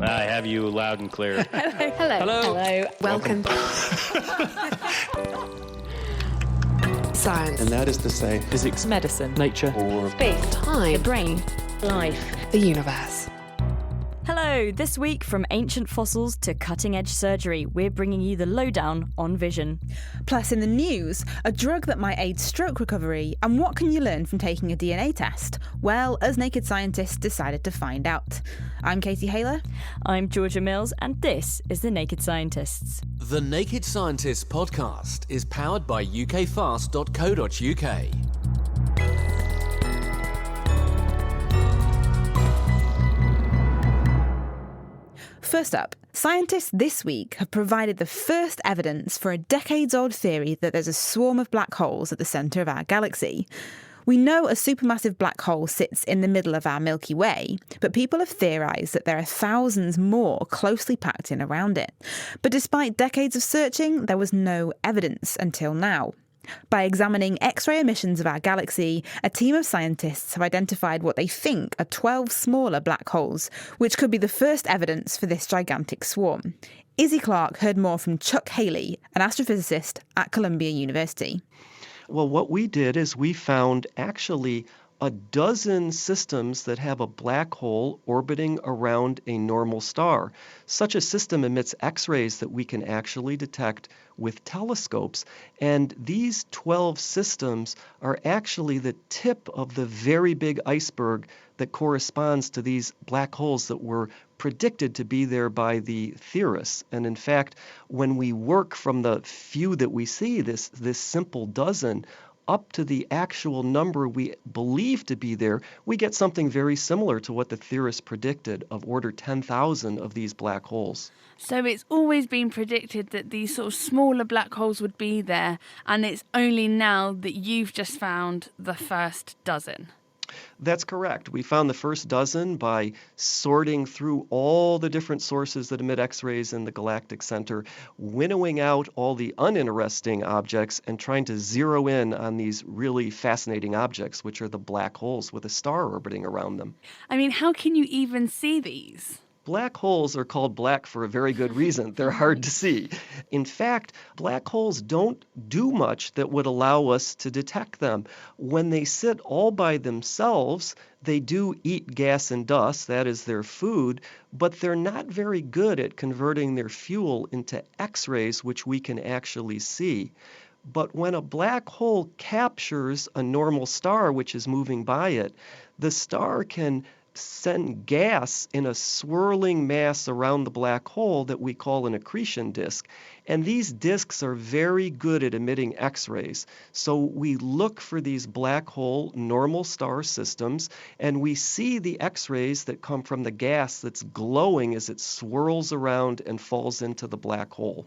I have you loud and clear. Hello. Welcome. Science. And that is to say, physics, Medicine. nature, or Space. Time. The brain. Life. The universe. Hello, this week from ancient fossils to cutting-edge surgery, we're bringing you the lowdown on vision. Plus in the news, a drug that might aid stroke recovery, and what can you learn from taking a DNA test? Well, us naked scientists decided to find out. I'm Katie Haler. I'm Georgia Mills, and this is The Naked Scientists. The Naked Scientists podcast is powered by ukfast.co.uk. First up, scientists this week have provided the first evidence for a decades-old theory that there's a swarm of black holes at the centre of our galaxy. We know a supermassive black hole sits in the middle of our Milky Way, but people have theorised that there are thousands more closely packed in around it. But despite decades of searching, there was no evidence until now. By examining X-ray emissions of our galaxy, a team of scientists have identified what they think are 12 smaller black holes, which could be the first evidence for this gigantic swarm. Izzy Clark heard more from Chuck Haley, an astrophysicist at Columbia University. Well, what we did is we found actually a dozen systems that have a black hole orbiting around a normal star. Such a system emits X-rays that we can actually detect with telescopes. And these 12 systems are actually the tip of the very big iceberg that corresponds to these black holes that were predicted to be there by the theorists. And in fact, when we work from the few that we see, this simple dozen, up to the actual number we believe to be there, we get something very similar to what the theorists predicted of order 10,000 of these black holes. So it's always been predicted that these sort of smaller black holes would be there, and it's only now that you've just found the first dozen. That's correct. We found the first dozen by sorting through all the different sources that emit X-rays in the galactic center, winnowing out all the uninteresting objects and trying to zero in on these really fascinating objects, which are the black holes with a star orbiting around them. I mean, how can you even see these? Black holes are called black for a very good reason. They're hard to see. In fact, black holes don't do much that would allow us to detect them. When they sit all by themselves, they do eat gas and dust, that is their food, but they're not very good at converting their fuel into X-rays, which we can actually see. But when a black hole captures a normal star which is moving by it, the star can send gas in a swirling mass around the black hole that we call an accretion disk. And these disks are very good at emitting X-rays. So we look for these black hole normal star systems, and we see the X-rays that come from the gas that's glowing as it swirls around and falls into the black hole.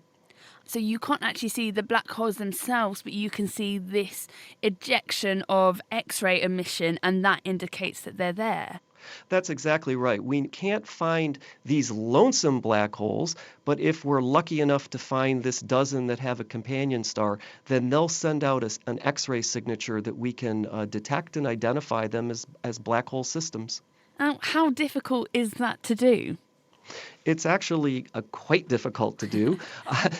So you can't actually see the black holes themselves, but you can see this ejection of X-ray emission, and that indicates that they're there. That's exactly right. We can't find these lonesome black holes, but if we're lucky enough to find this dozen that have a companion star, then they'll send out an X-ray signature that we can detect and identify them as black hole systems. How difficult is that to do? It's actually quite difficult to do.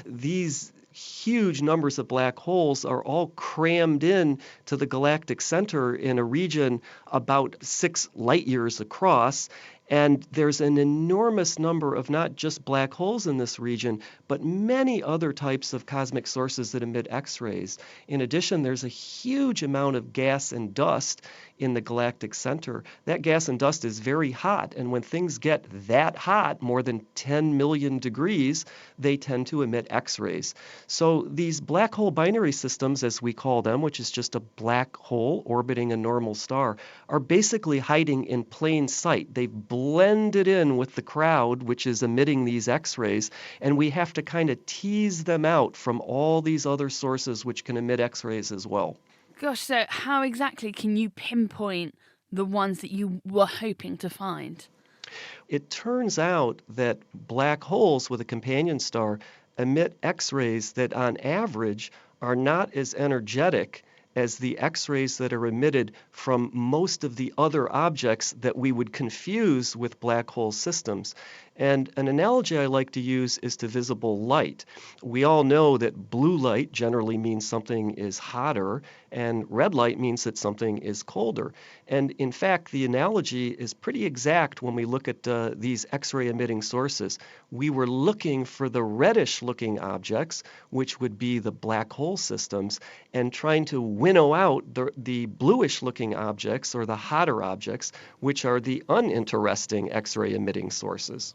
These huge numbers of black holes are all crammed in to the galactic center in a region about 6 light years across. And there's an enormous number of not just black holes in this region, but many other types of cosmic sources that emit X-rays. In addition, there's a huge amount of gas and dust in the galactic center. That gas and dust is very hot, and when things get that hot, more than 10 million degrees, they tend to emit X-rays. So these black hole binary systems, as we call them, which is just a black hole orbiting a normal star, are basically hiding in plain sight. They've blended in with the crowd, which is emitting these X-rays, and we have to kind of tease them out from all these other sources which can emit X-rays as well. Gosh, so how exactly can you pinpoint the ones that you were hoping to find? It turns out that black holes with a companion star emit X-rays that on average are not as energetic as the X-rays that are emitted from most of the other objects that we would confuse with black hole systems. And an analogy I like to use is to visible light. We all know that blue light generally means something is hotter, and red light means that something is colder. And in fact, the analogy is pretty exact when we look at these X-ray emitting sources. We were looking for the reddish-looking objects, which would be the black hole systems, and trying to winnow out the bluish-looking objects, or the hotter objects, which are the uninteresting X-ray emitting sources.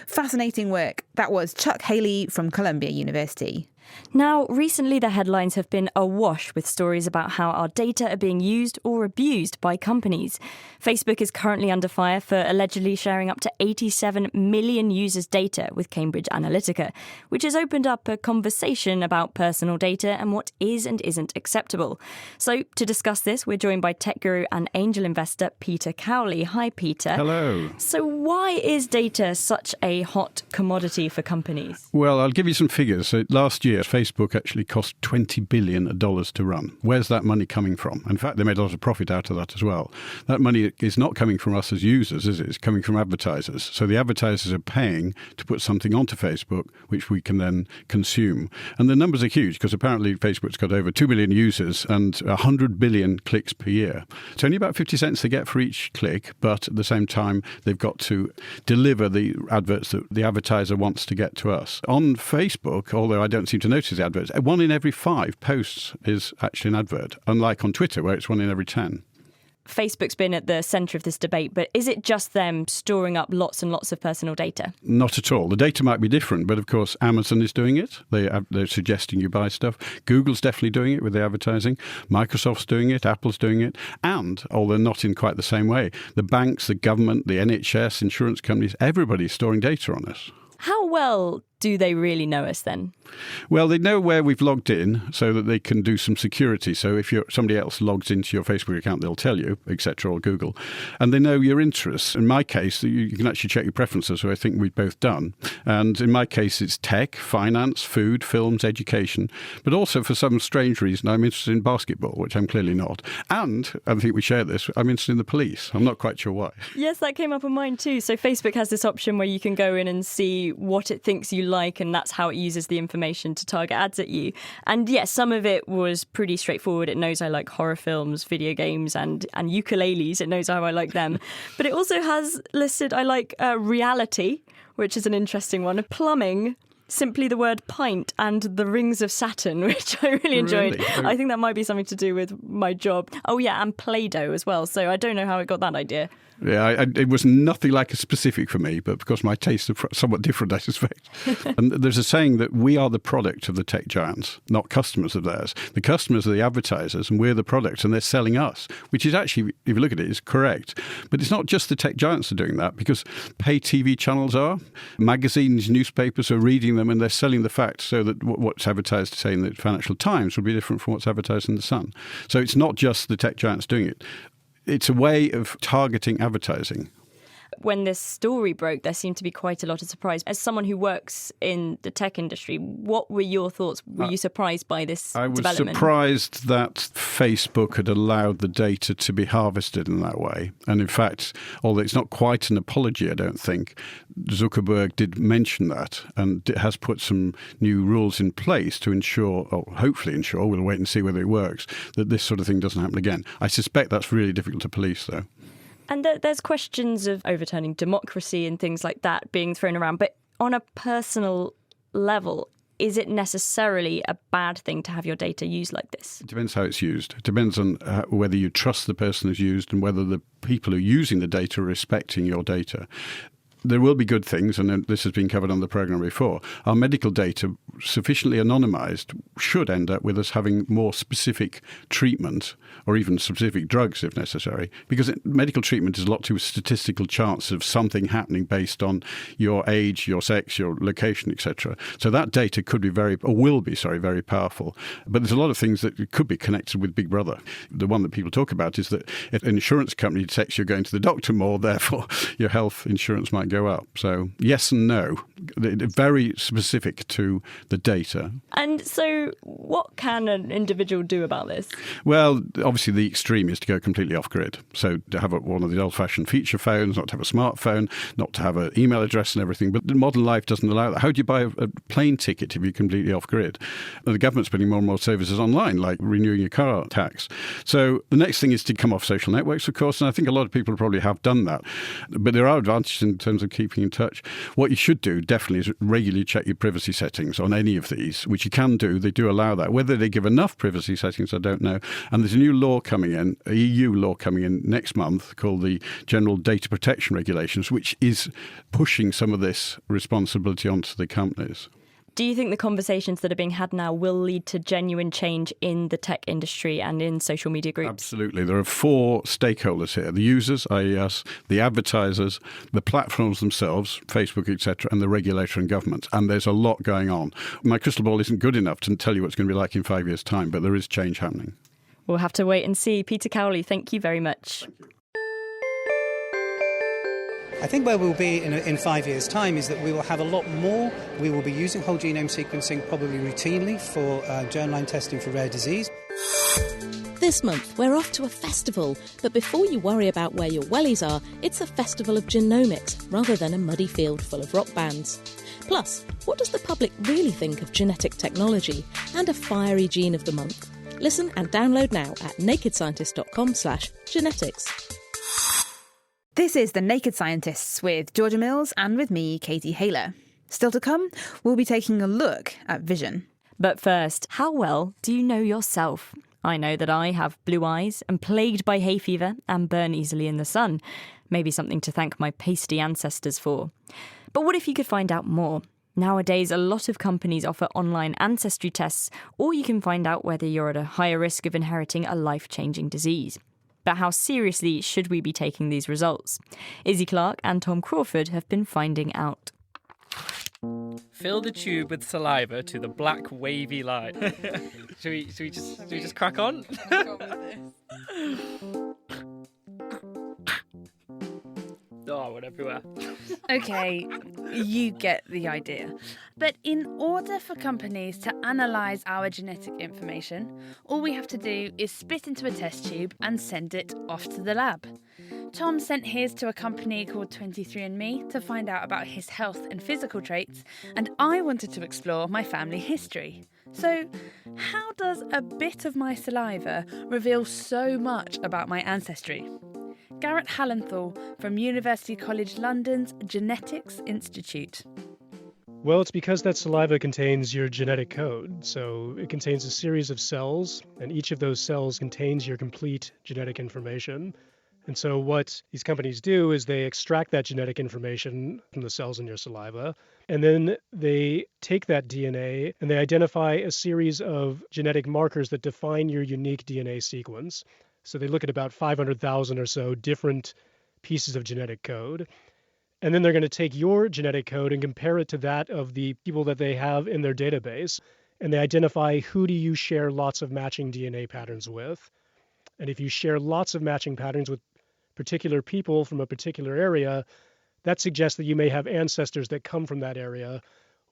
Fascinating work. That was Chuck Haley from Columbia University. Now, recently the headlines have been awash with stories about how our data are being used or abused by companies. Facebook is currently under fire for allegedly sharing up to 87 million users' data with Cambridge Analytica, which has opened up a conversation about personal data and what is and isn't acceptable. So, to discuss this, we're joined by tech guru and angel investor Peter Cowley. Hi, Peter. Hello. So, why is data such a hot commodity for companies? Well, I'll give you some figures. So last year, Facebook actually cost $20 billion to run. Where's that money coming from? In fact, they made a lot of profit out of that as well. That money is not coming from us as users, is it? It's coming from advertisers. So the advertisers are paying to put something onto Facebook, which we can then consume. And the numbers are huge because apparently Facebook's got over 2 billion users and 100 billion clicks per year. It's only about 50 cents they get for each click, but at the same time, they've got to deliver the adverts that the advertiser wants to get to us. On Facebook, although I don't seem to notice the adverts, 1 in every 5 posts is actually an advert, unlike on Twitter where it's 1 in every 10. Facebook's been at the centre of this debate, but is it just them storing up lots and lots of personal data? Not at all. The data might be different, but of course Amazon is doing it. They're suggesting you buy stuff. Google's definitely doing it with the advertising. Microsoft's doing it. Apple's doing it. And, although not in quite the same way, the banks, the government, the NHS, insurance companies, everybody's storing data on us. How well do they really know us then? Well, they know where we've logged in so that they can do some security. So if somebody else logs into your Facebook account, they'll tell you, etc., or Google. And they know your interests. In my case, you can actually check your preferences, which I think we've both done. And in my case, it's tech, finance, food, films, education. But also, for some strange reason, I'm interested in basketball, which I'm clearly not. And, I think we share this, I'm interested in the police. I'm not quite sure why. Yes, that came up on mine too. So Facebook has this option where you can go in and see what it thinks you like, and that's how it uses the information to target ads at you. And yes, some of it was pretty straightforward. It knows I like horror films, video games, and ukuleles. It knows how I like them. But it also has listed I like reality, which is an interesting one, plumbing, simply the word pint, and the rings of Saturn, which I really enjoyed. Really? I think that might be something to do with my job. Oh yeah, and Play-Doh as well. So I don't know how it got that idea. Yeah, it was nothing like a specific for me, but because my tastes are somewhat different, I suspect. And there's a saying that we are the product of the tech giants, not customers of theirs. The customers are the advertisers, and we're the product, and they're selling us, which is actually, if you look at it, is correct. But it's not just the tech giants are doing that, because pay TV channels are, magazines, newspapers are reading them, and they're selling the facts so that what's advertised, say, in the Financial Times will be different from what's advertised in The Sun. So it's not just the tech giants doing it. It's a way of targeting advertising. When this story broke, there seemed to be quite a lot of surprise. As someone who works in the tech industry, what were your thoughts? Were you surprised by this development? I was surprised that Facebook had allowed the data to be harvested in that way. And in fact, although it's not quite an apology, I don't think, Zuckerberg did mention that and has put some new rules in place to ensure, or hopefully ensure, we'll wait and see whether it works, that this sort of thing doesn't happen again. I suspect that's really difficult to police, though. And there's questions of overturning democracy and things like that being thrown around. But on a personal level, is it necessarily a bad thing to have your data used like this? It depends how it's used. It depends on whether you trust the person who's used and whether the people who are using the data are respecting your data. There will be good things, and this has been covered on the programme before. Our medical data, sufficiently anonymised, should end up with us having more specific treatment or even specific drugs if necessary, because medical treatment is a lot to a statistical chance of something happening based on your age, your sex, your location, etc. So that data could be very powerful. But there's a lot of things that could be connected with Big Brother. The one that people talk about is that if an insurance company detects you're going to the doctor more, therefore your health insurance might might go up. So yes and no. They're very specific to the data. And so what can an individual do about this? Well, obviously the extreme is to go completely off-grid. So to have one of the old-fashioned feature phones, not to have a smartphone, not to have an email address and everything. But modern life doesn't allow that. How do you buy a plane ticket if you're completely off-grid? And the government's putting more and more services online, like renewing your car tax. So the next thing is to come off social networks, of course, and I think a lot of people probably have done that. But there are advantages in terms of keeping in touch. What you should do, definitely, is regularly check your privacy settings on any of these, which you can do. They do allow that. Whether they give enough privacy settings, I don't know. And there's a new law coming in, a EU law coming in next month called the General Data Protection Regulations, which is pushing some of this responsibility onto the companies. Do you think the conversations that are being had now will lead to genuine change in the tech industry and in social media groups? Absolutely. There are 4 stakeholders here: the users, i.e. us, the advertisers, the platforms themselves, Facebook, etc., and the regulator and government. And there's a lot going on. My crystal ball isn't good enough to tell you what it's going to be like in 5 years' time, but there is change happening. We'll have to wait and see. Peter Cowley, thank you very much. I think where we'll be in 5 years' time is that we will have a lot more. We will be using whole genome sequencing probably routinely for germline testing for rare disease. This month, we're off to a festival. But before you worry about where your wellies are, it's a festival of genomics rather than a muddy field full of rock bands. Plus, what does the public really think of genetic technology and a fiery gene of the month? Listen and download now at nakedscientist.com/genetics. This is The Naked Scientists with Georgia Mills and with me, Katie Haylor. Still to come, we'll be taking a look at vision. But first, how well do you know yourself? I know that I have blue eyes, am plagued by hay fever and burn easily in the sun. Maybe something to thank my pasty ancestors for. But what if you could find out more? Nowadays, a lot of companies offer online ancestry tests, or you can find out whether you're at a higher risk of inheriting a life-changing disease. But how seriously should we be taking these results? Izzy Clark and Tom Crawford have been finding out. Fill the tube with saliva to the black wavy line. should we just crack on? Oh, I went everywhere. Okay, you get the idea. But in order for companies to analyse our genetic information, all we have to do is spit into a test tube and send it off to the lab. Tom sent his to a company called 23andMe to find out about his health and physical traits, and I wanted to explore my family history. So, how does a bit of my saliva reveal so much about my ancestry? Garrett Hallenthal from University College London's Genetics Institute. Well, it's because that saliva contains your genetic code. So it contains a series of cells, and each of those cells contains your complete genetic information. And so what these companies do is they extract that genetic information from the cells in your saliva, and then they take that DNA and they identify a series of genetic markers that define your unique DNA sequence. So they look at about 500,000 or so different pieces of genetic code. And then they're going to take your genetic code and compare it to that of the people that they have in their database. And they identify who do you share lots of matching DNA patterns with. And if you share lots of matching patterns with particular people from a particular area, that suggests that you may have ancestors that come from that area.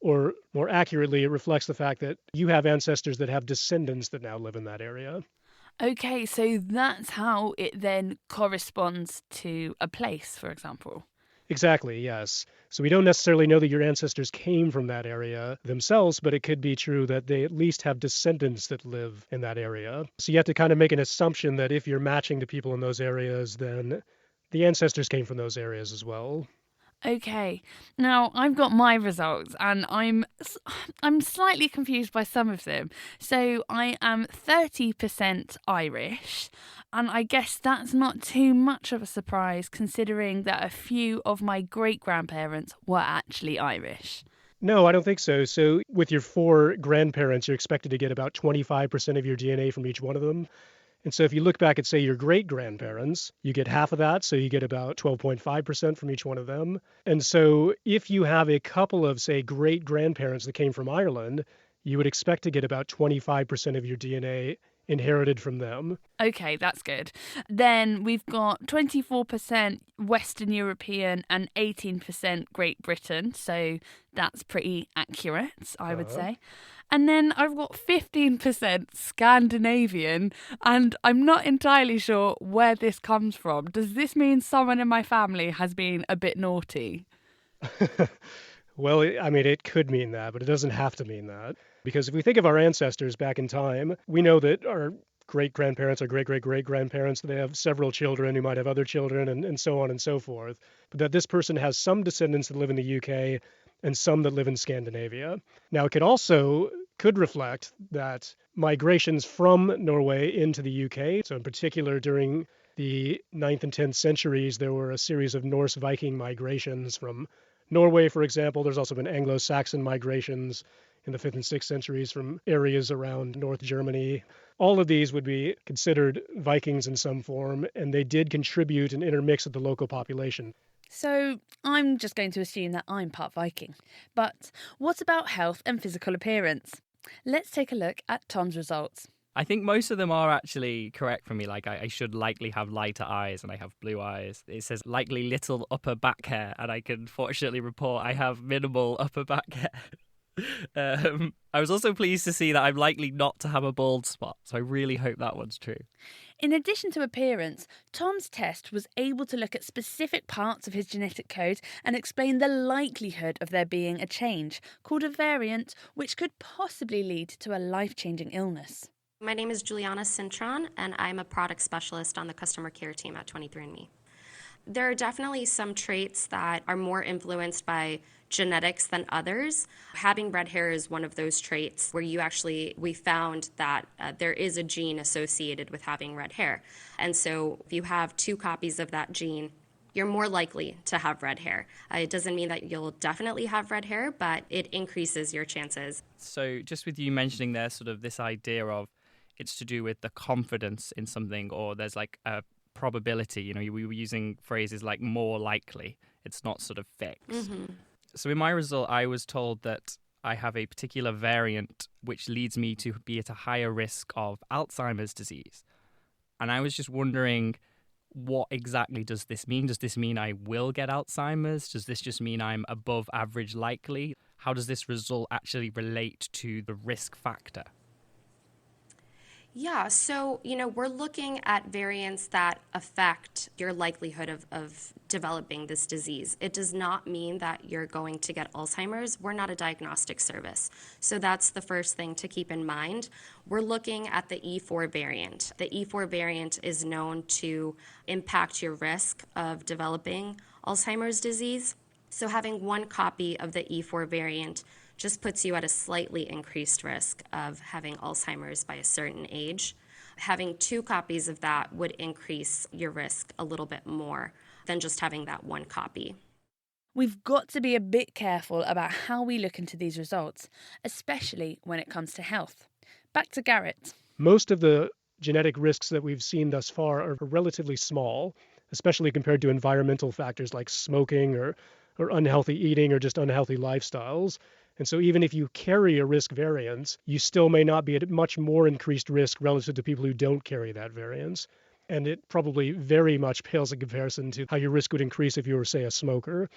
Or more accurately, it reflects the fact that you have ancestors that have descendants that now live in that area. Okay, so that's how it then corresponds to a place, for example. Exactly, yes. So we don't necessarily know that your ancestors came from that area themselves, but it could be true that they at least have descendants that live in that area. So you have to kind of make an assumption that if you're matching to people in those areas, then the ancestors came from those areas as well. Okay, now I've got my results and I'm slightly confused by some of them. So I am 30% Irish, and I guess that's not too much of a surprise considering that a few of my great-grandparents were actually Irish. No, I don't think so. So with your 4 grandparents, you're expected to get about 25% of your DNA from each one of them. And so if you look back at, say, your great-grandparents, you get half of that, so you get about 12.5% from each one of them. And so if you have a couple of, say, great-grandparents that came from Ireland, you would expect to get about 25% of your DNA inherited from them. Okay, that's good. Then we've got 24% Western European and 18% Great Britain. So that's pretty accurate, I would say. And then I've got 15% Scandinavian, and I'm not entirely sure where this comes from. Does this mean someone in my family has been a bit naughty? Well, I mean, it could mean that, but it doesn't have to mean that. Because if we think of our ancestors back in time, we know that our great-grandparents or great-great-great-grandparents, they have several children who might have other children and so on and so forth. But that this person has some descendants that live in the UK and some that live in Scandinavia. Now, it could reflect that migrations from Norway into the UK, so in particular during the 9th and 10th centuries, there were a series of Norse Viking migrations from Norway, for example. There's also been Anglo-Saxon migrations in the 5th and 6th centuries from areas around North Germany. All of these would be considered Vikings in some form, and they did contribute and intermix with the local population. So I'm just going to assume that I'm part Viking. But what about health and physical appearance? Let's take a look at Tom's results. I think most of them are actually correct for me. Like, I should likely have lighter eyes, and I have blue eyes. It says likely little upper back hair, and I can fortunately report I have minimal upper back hair. I was also pleased to see that I'm likely not to have a bald spot, so I really hope that one's true. In addition to appearance, Tom's test was able to look at specific parts of his genetic code and explain the likelihood of there being a change, called a variant, which could possibly lead to a life-changing illness. My name is Juliana Cintron, and I'm a product specialist on the customer care team at 23andMe. There are definitely some traits that are more influenced by genetics than others. Having red hair is one of those traits where we found that there is a gene associated with having red hair. And so if you have 2 copies of that gene, you're more likely to have red hair. It doesn't mean that you'll definitely have red hair, but it increases your chances. So just with you mentioning there sort of this idea of it's to do with the confidence in something, or there's like a probability, we were using phrases like more likely. It's not sort of fixed. Mm-hmm. So in my result, I was told that I have a particular variant which leads me to be at a higher risk of Alzheimer's disease. And I was just wondering, what exactly does this mean? Does this mean I will get Alzheimer's? Does this just mean I'm above average likely? How does this result actually relate to the risk factor? Yeah, so, we're looking at variants that affect your likelihood of developing this disease. It does not mean that you're going to get Alzheimer's. We're not a diagnostic service. So that's the first thing to keep in mind. We're looking at the E4 variant. The E4 variant is known to impact your risk of developing Alzheimer's disease. So having 1 copy of the E4 variant just puts you at a slightly increased risk of having Alzheimer's by a certain age. Having 2 copies of that would increase your risk a little bit more than just having that 1 copy. We've got to be a bit careful about how we look into these results, especially when it comes to health. Back to Garrett. Most of the genetic risks that we've seen thus far are relatively small, especially compared to environmental factors like smoking or unhealthy eating or just unhealthy lifestyles. And so even if you carry a risk variant, you still may not be at much more increased risk relative to people who don't carry that variant. And it probably very much pales in comparison to how your risk would increase if you were, say, a smoker.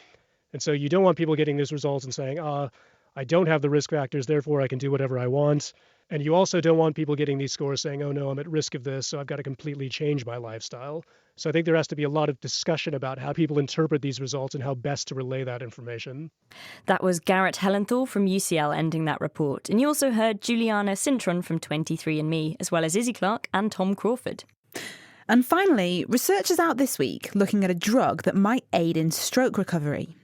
And so you don't want people getting these results and saying, I don't have the risk factors, therefore I can do whatever I want. And you also don't want people getting these scores saying, oh no, I'm at risk of this, so I've got to completely change my lifestyle. So I think there has to be a lot of discussion about how people interpret these results and how best to relay that information. That was Garrett Hellenthal from UCL ending that report. And you also heard Juliana Cintron from 23andMe, as well as Izzy Clark and Tom Crawford. And finally, research is out this week looking at a drug that might aid in stroke recovery.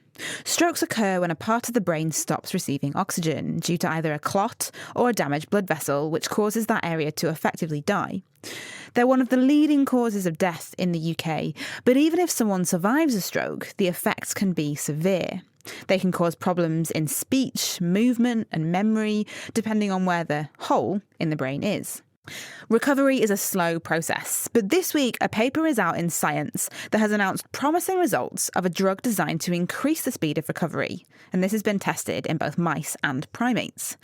Strokes occur when a part of the brain stops receiving oxygen due to either a clot or a damaged blood vessel, which causes that area to effectively die. They're one of the leading causes of death in the UK, but even if someone survives a stroke, the effects can be severe. They can cause problems in speech, movement and memory, depending on where the hole in the brain is. Recovery is a slow process, but this week a paper is out in Science that has announced promising results of a drug designed to increase the speed of recovery, and this has been tested in both mice and primates.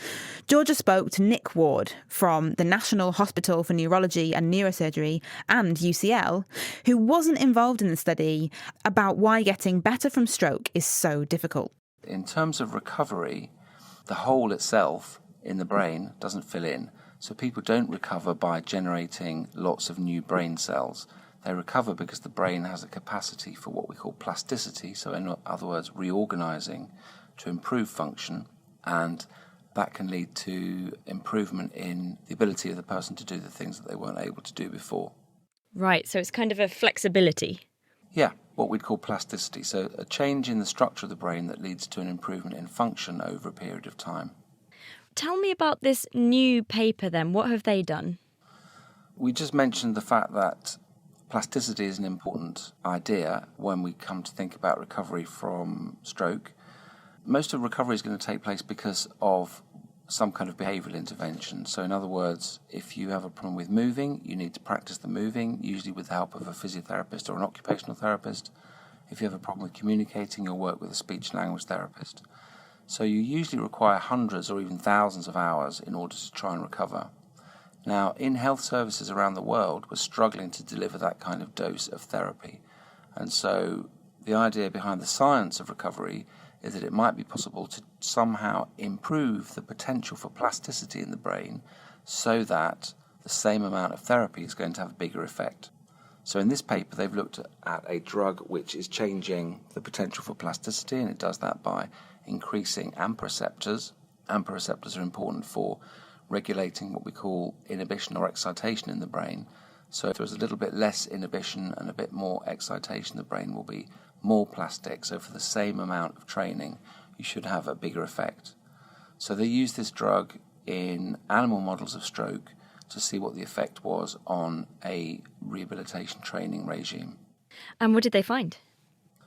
Georgia spoke to Nick Ward from the National Hospital for Neurology and Neurosurgery and UCL, who wasn't involved in the study, about why getting better from stroke is so difficult. In terms of recovery, the hole itself in the brain doesn't fill in. So people don't recover by generating lots of new brain cells. They recover because the brain has a capacity for what we call plasticity, so in other words, reorganizing to improve function, and that can lead to improvement in the ability of the person to do the things that they weren't able to do before. Right, so it's kind of a flexibility. Yeah, what we'd call plasticity. So a change in the structure of the brain that leads to an improvement in function over a period of time. Tell me about this new paper then. What have they done? We just mentioned the fact that plasticity is an important idea when we come to think about recovery from stroke. Most of recovery is going to take place because of some kind of behavioural intervention. So in other words, if you have a problem with moving, you need to practice the moving, usually with the help of a physiotherapist or an occupational therapist. If you have a problem with communicating, you'll work with a speech language therapist. So you usually require hundreds or even thousands of hours in order to try and recover. Now, in health services around the world, we're struggling to deliver that kind of dose of therapy. And so the idea behind the science of recovery is that it might be possible to somehow improve the potential for plasticity in the brain so that the same amount of therapy is going to have a bigger effect. So in this paper, they've looked at a drug which is changing the potential for plasticity, and it does that by increasing AMPA receptors. AMPA receptors are important for regulating what we call inhibition or excitation in the brain. So if there's a little bit less inhibition and a bit more excitation, the brain will be more plastic. So for the same amount of training, you should have a bigger effect. So they used this drug in animal models of stroke to see what the effect was on a rehabilitation training regime. And what did they find?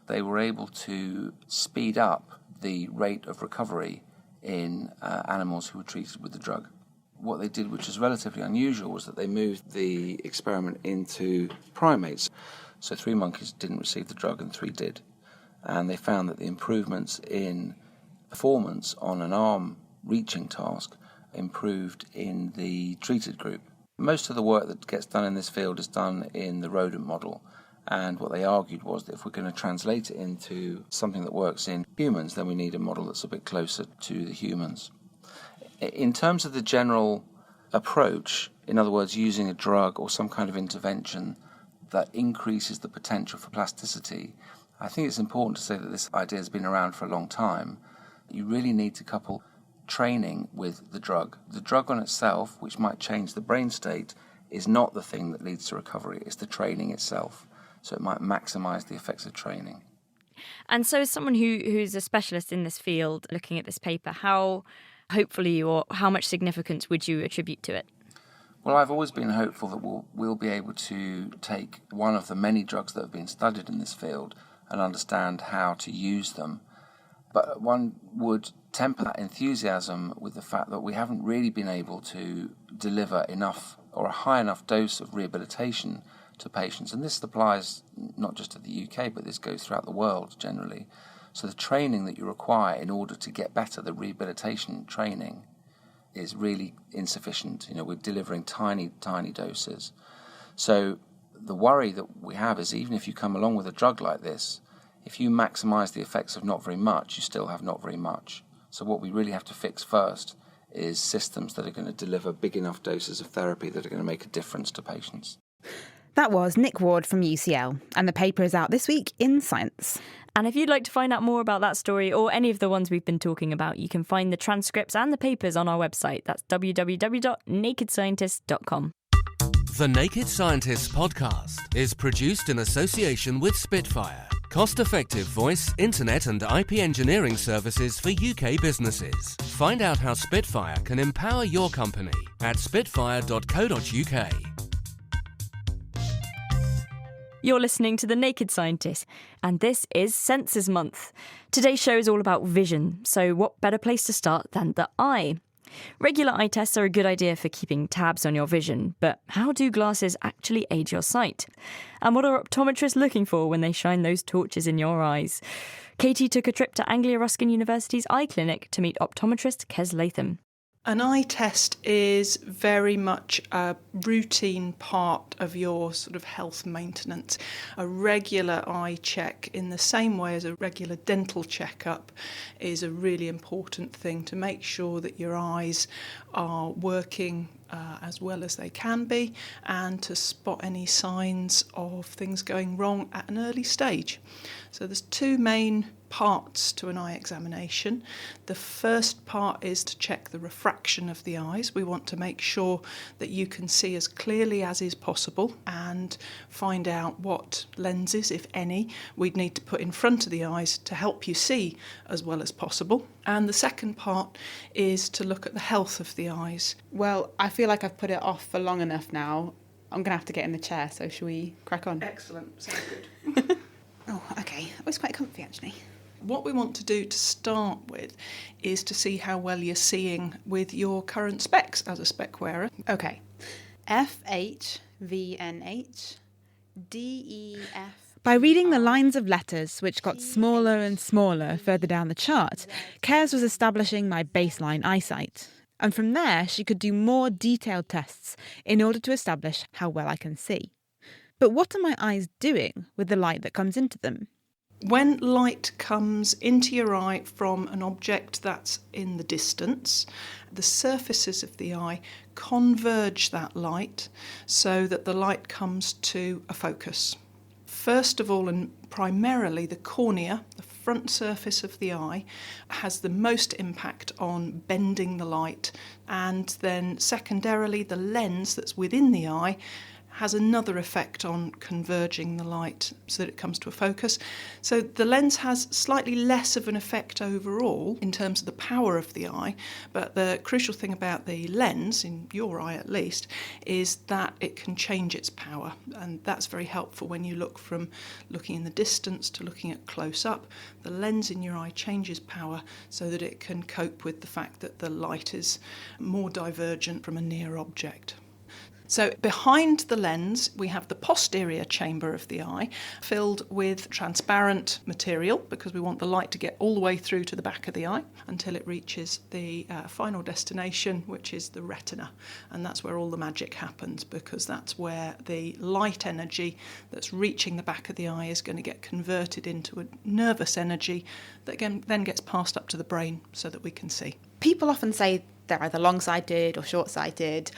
They were able to speed up the rate of recovery in animals who were treated with the drug. What they did, which is relatively unusual, was that they moved the experiment into primates. So 3 monkeys didn't receive the drug and 3 did. And they found that the improvements in performance on an arm reaching task improved in the treated group. Most of the work that gets done in this field is done in the rodent model. And what they argued was that if we're going to translate it into something that works in humans, then we need a model that's a bit closer to the humans. In terms of the general approach, in other words, using a drug or some kind of intervention that increases the potential for plasticity, I think it's important to say that this idea has been around for a long time. You really need to couple training with the drug. The drug on itself, which might change the brain state, is not the thing that leads to recovery. It's the training itself. So it might maximise the effects of training. And so as someone who's a specialist in this field looking at this paper, how hopefully or how much significance would you attribute to it? Well, I've always been hopeful that we'll be able to take one of the many drugs that have been studied in this field and understand how to use them. But one would temper that enthusiasm with the fact that we haven't really been able to deliver enough or a high enough dose of rehabilitation to patients. And this applies not just to the UK, but this goes throughout the world generally. So the training that you require in order to get better, the rehabilitation training, is really insufficient. We're delivering tiny, tiny doses. So the worry that we have is even if you come along with a drug like this, if you maximise the effects of not very much, you still have not very much. So what we really have to fix first is systems that are going to deliver big enough doses of therapy that are going to make a difference to patients. That was Nick Ward from UCL, and the paper is out this week in Science. And if you'd like to find out more about that story or any of the ones we've been talking about, you can find the transcripts and the papers on our website. That's www.nakedscientist.com. The Naked Scientists podcast is produced in association with Spitfire, cost-effective voice, internet and IP engineering services for UK businesses. Find out how Spitfire can empower your company at spitfire.co.uk. You're listening to The Naked Scientist, and this is Senses Month. Today's show is all about vision, so what better place to start than the eye? Regular eye tests are a good idea for keeping tabs on your vision, but how do glasses actually aid your sight? And what are optometrists looking for when they shine those torches in your eyes? Katie took a trip to Anglia Ruskin University's eye clinic to meet optometrist Kez Latham. An eye test is very much a routine part of your sort of health maintenance. A regular eye check, in the same way as a regular dental checkup, is a really important thing to make sure that your eyes are working as well as they can be, and to spot any signs of things going wrong at an early stage. So there's two main parts to an eye examination. The first part is to check the refraction of the eyes. We want to make sure that you can see as clearly as is possible and find out what lenses, if any, we'd need to put in front of the eyes to help you see as well as possible. And the second part is to look at the health of the eyes. Well, I feel like I've put it off for long enough now. I'm going to have to get in the chair, so shall we crack on? Excellent, sounds good. Oh, okay. That was quite comfy, actually. What we want to do to start with is to see how well you're seeing with your current specs as a spec wearer. Okay. FH, VNH, DEF. By reading the lines of letters, which got smaller and smaller further down the chart, Kez was establishing my baseline eyesight. And from there, she could do more detailed tests in order to establish how well I can see. But what are my eyes doing with the light that comes into them? When light comes into your eye from an object that's in the distance, the surfaces of the eye converge that light so that the light comes to a focus. First of all, and primarily, the cornea, the front surface of the eye, has the most impact on bending the light, and then secondarily, the lens that's within the eye has another effect on converging the light so that it comes to a focus. So the lens has slightly less of an effect overall in terms of the power of the eye, but the crucial thing about the lens, in your eye at least, is that it can change its power, and that's very helpful when you look from looking in the distance to looking at close up. The lens in your eye changes power so that it can cope with the fact that the light is more divergent from a near object. So behind the lens, we have the posterior chamber of the eye filled with transparent material because we want the light to get all the way through to the back of the eye until it reaches the final destination, which is the retina. And that's where all the magic happens, because that's where the light energy that's reaching the back of the eye is going to get converted into a nervous energy that then gets passed up to the brain so that we can see. People often say they're either long-sighted or short-sighted.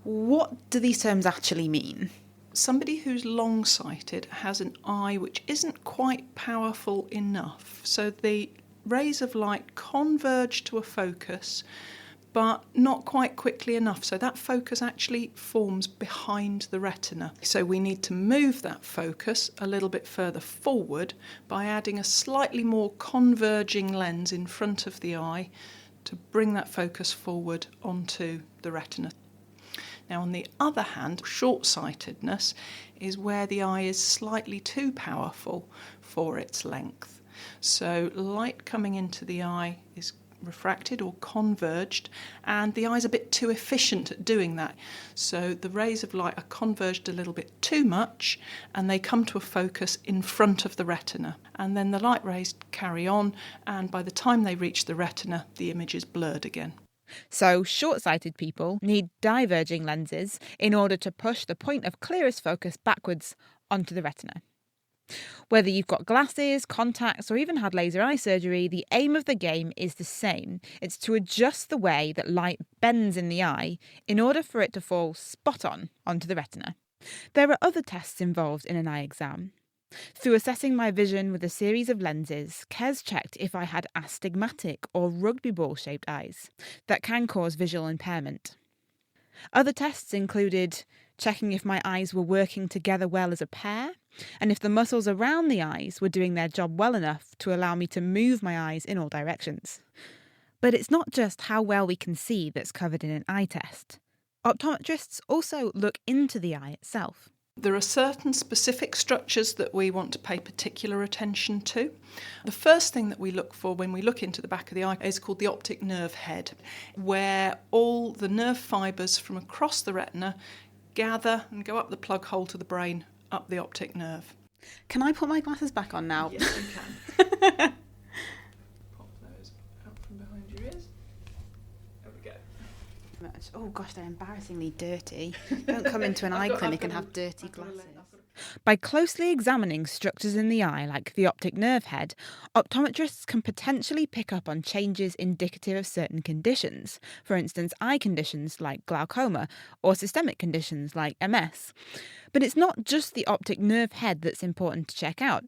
What do these terms actually mean? Somebody who's long-sighted has an eye which isn't quite powerful enough. So the rays of light converge to a focus, but not quite quickly enough. So that focus actually forms behind the retina. So we need to move that focus a little bit further forward by adding a slightly more converging lens in front of the eye to bring that focus forward onto the retina. Now, on the other hand, short-sightedness is where the eye is slightly too powerful for its length. So light coming into the eye is refracted or converged, and the eye's a bit too efficient at doing that. So the rays of light are converged a little bit too much, and they come to a focus in front of the retina. And then the light rays carry on, and by the time they reach the retina, the image is blurred again. So short-sighted people need diverging lenses in order to push the point of clearest focus backwards onto the retina. Whether you've got glasses, contacts, or even had laser eye surgery, the aim of the game is the same. It's to adjust the way that light bends in the eye in order for it to fall spot on onto the retina. There are other tests involved in an eye exam. Through assessing my vision with a series of lenses, Kez checked if I had astigmatic or rugby ball-shaped eyes that can cause visual impairment. Other tests included checking if my eyes were working together well as a pair, and if the muscles around the eyes were doing their job well enough to allow me to move my eyes in all directions. But it's not just how well we can see that's covered in an eye test. Optometrists also look into the eye itself. There are certain specific structures that we want to pay particular attention to. The first thing that we look for when we look into the back of the eye is called the optic nerve head, where all the nerve fibres from across the retina gather and go up the plug hole to the brain, up the optic nerve. Can I put my glasses back on now? Yes, you can. Pop those out from behind your ears. There we go. Oh gosh, they're embarrassingly dirty. Don't come into an eye clinic and have dirty glasses. By closely examining structures in the eye, like the optic nerve head, optometrists can potentially pick up on changes indicative of certain conditions, for instance, eye conditions like glaucoma or systemic conditions like MS. But it's not just the optic nerve head that's important to check out.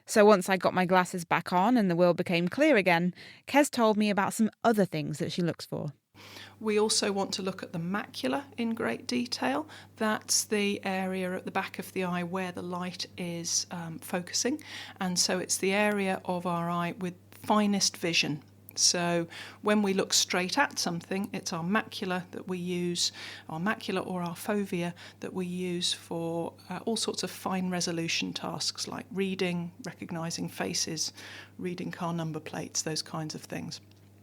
So once I got my glasses back on and the world became clear again, Kez told me about some other things that she looks for. We also want to look at the macula in great detail. That's the area at the back of the eye where the light is focusing. And so it's the area of our eye with finest vision. So when we look straight at something, it's our macula that we use, our macula or our fovea that we use for all sorts of fine resolution tasks like reading, recognising faces, reading car number plates, those kinds of things.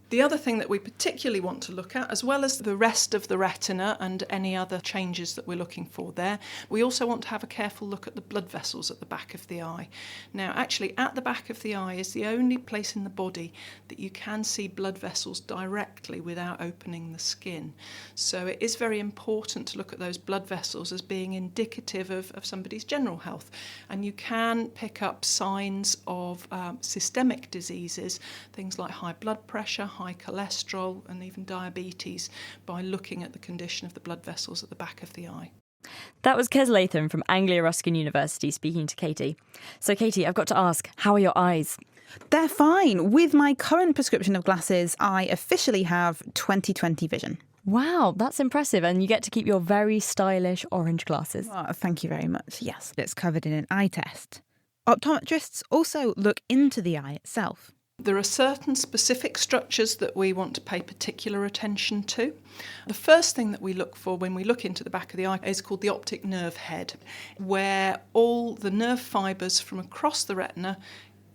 The other thing that we particularly want to look at, as well as the rest of the retina and any other changes that we're looking for there, we also want to have a careful look at the blood vessels at the back of the eye. Now, actually, at the back of the eye is the only place in the body that you can see blood vessels directly without opening the skin. So it is very important to look at those blood vessels as being indicative of somebody's general health. And you can pick up signs of systemic diseases, things like high blood pressure, high cholesterol and even diabetes by looking at the condition of the blood vessels at the back of the eye. That was Kez Latham from Anglia Ruskin University speaking to Katie. So Katie, I've got to ask, how are your eyes? They're fine. With my current prescription of glasses, I officially have 20/20 vision. Wow, that's impressive. And you get to keep your very stylish orange glasses. Oh, thank you very much. Yes, it's covered in an eye test. Optometrists also look into the eye itself. There are certain specific structures that we want to pay particular attention to. The first thing that we look for when we look into the back of the eye is called the optic nerve head, where all the nerve fibres from across the retina